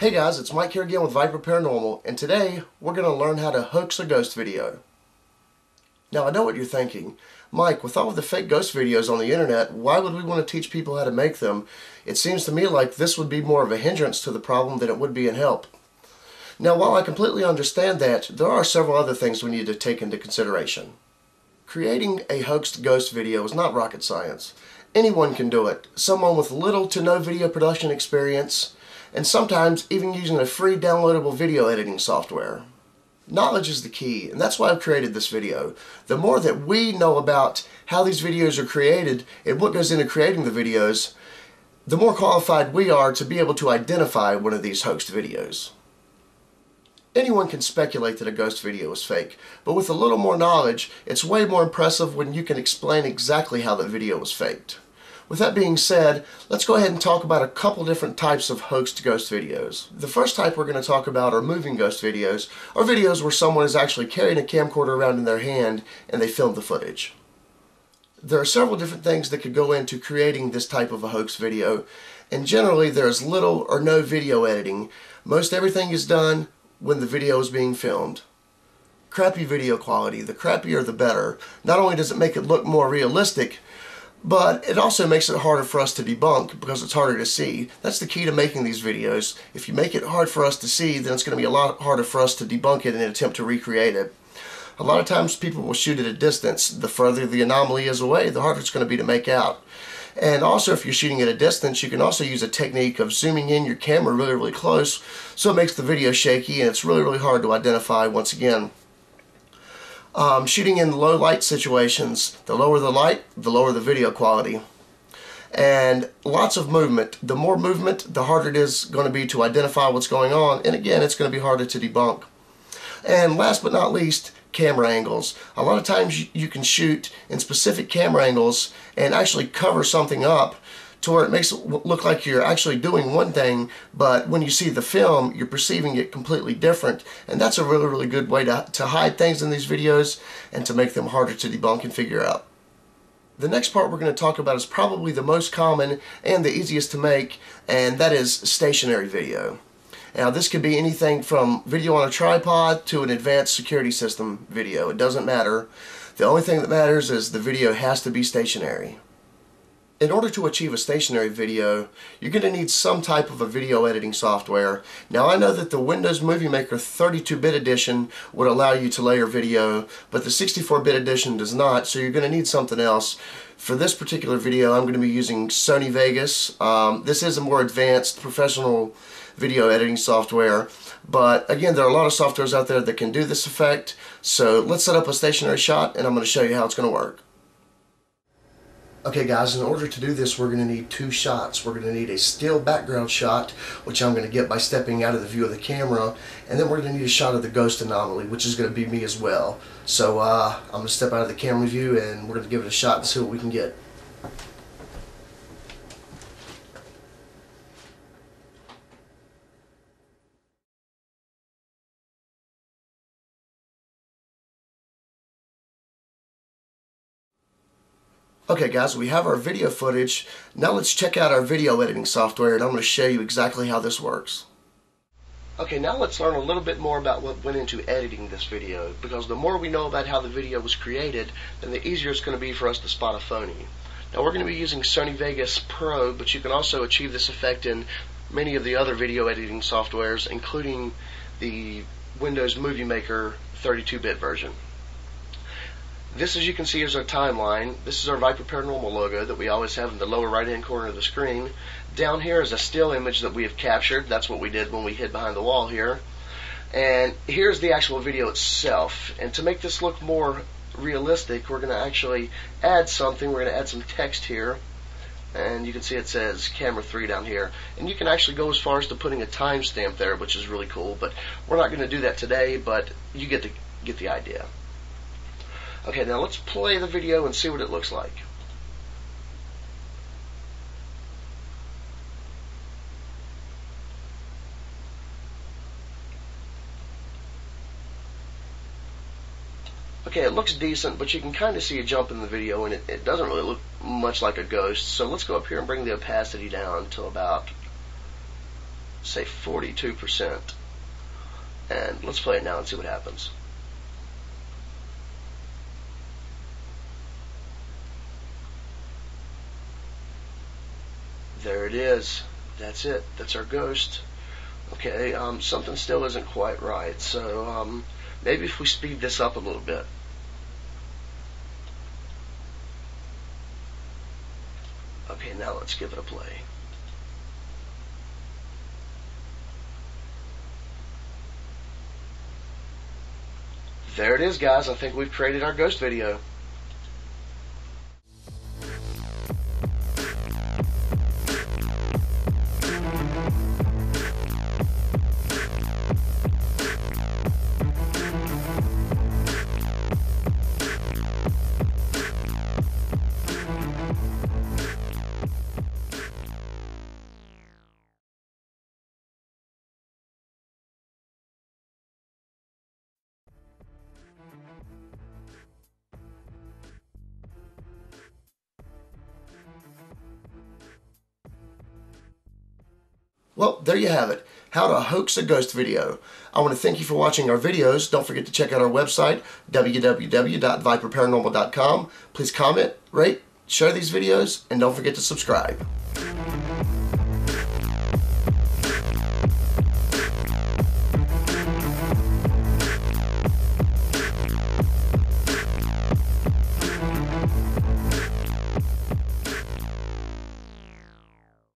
Hey guys, it's Mike here again with Viper Paranormal, and today we're going to learn how to hoax a ghost video. Now I know what you're thinking. Mike, with all of the fake ghost videos on the internet, why would we want to teach people how to make them? It seems to me like this would be more of a hindrance to the problem than it would be a help. Now while I completely understand that, there are several other things we need to take into consideration. Creating a hoaxed ghost video is not rocket science. Anyone can do it. Someone with little to no video production experience, and sometimes even using a free downloadable video editing software. Knowledge is the key, and that's why I've created this video. The more that we know about how these videos are created and what goes into creating the videos, the more qualified we are to be able to identify one of these hoaxed videos. Anyone can speculate that a ghost video is fake, but with a little more knowledge, it's way more impressive when you can explain exactly how the video was faked. With that being said, let's go ahead and talk about a couple different types of hoaxed ghost videos. The first type we're going to talk about are moving ghost videos, or videos where someone is actually carrying a camcorder around in their hand and they film the footage. There are several different things that could go into creating this type of a hoax video, and generally there is little or no video editing. Most everything is done when the video is being filmed. Crappy video quality, the crappier the better. Not only does it make it look more realistic, but it also makes it harder for us to debunk because it's harder to see. That's the key to making these videos. If you make it hard for us to see, then it's going to be a lot harder for us to debunk it and attempt to recreate it. A lot of times people will shoot at a distance. The further the anomaly is away, the harder it's going to be to make out. And also, if you're shooting at a distance, you can also use a technique of zooming in your camera really close, so it makes the video shaky and it's really hard to identify once again. Shooting in low light situations, the lower the light, the lower the video quality. And lots of movement. The more movement, the harder it is going to be to identify what's going on, and again, it's going to be harder to debunk. And last but not least, camera angles. A lot of times you can shoot in specific camera angles and actually cover something up to where it makes it look like you're actually doing one thing, but when you see the film, you're perceiving it completely different. And that's a really good way to hide things in these videos and to make them harder to debunk and figure out. The next part we're going to talk about is probably the most common and the easiest to make, and that is stationary video. Now this could be anything from video on a tripod to an advanced security system video. It doesn't matter. The only thing that matters is the video has to be stationary. In order to achieve a stationary video, you're going to need some type of a video editing software. Now I know that the Windows Movie Maker 32-bit edition would allow you to layer video, but the 64-bit edition does not, so you're going to need something else. For this particular video, I'm going to be using Sony Vegas. This is a more advanced professional video editing software, but again, there are a lot of softwares out there that can do this effect. So let's set up a stationary shot and I'm going to show you how it's going to work. Okay guys, in order to do this, we're going to need two shots. We're going to need a still background shot, which I'm going to get by stepping out of the view of the camera, and then we're going to need a shot of the ghost anomaly, which is going to be me as well. So I'm going to step out of the camera view and we're going to give it a shot and see what we can get. Okay guys, we have our video footage. Now let's check out our video editing software, and I'm going to show you exactly how this works. Okay, now let's learn a little bit more about what went into editing this video, because the more we know about how the video was created, then the easier it's going to be for us to spot a phony. Now we're going to be using Sony Vegas Pro, but you can also achieve this effect in many of the other video editing softwares, including the Windows Movie Maker 32-bit version. This, as you can see, is our timeline. This is our Viper Paranormal logo that we always have in the lower right hand corner of the screen. Down here is a still image that we have captured. That's what we did when we hid behind the wall here. And here's the actual video itself. And to make this look more realistic, we're going to actually add something. We're going to add some text here. And you can see it says camera 3 down here. And you can actually go as far as to putting a timestamp there, which is really cool. But we're not going to do that today, but you get the idea. Okay, now let's play the video and see what it looks like. Okay, it looks decent, but you can kind of see a jump in the video, and it doesn't really look much like a ghost. So let's go up here and bring the opacity down to about say 42%. And let's play it now and see what happens. There it is. That's it. That's our ghost. Okay, something still isn't quite right, so maybe if we speed this up a little bit. Okay, now let's give it a play. There it is, guys. I think we've created our ghost video. Well, there you have it. How to hoax a ghost video. I want to thank you for watching our videos. Don't forget to check out our website, www.viperparanormal.com. Please comment, rate, share these videos, and don't forget to subscribe.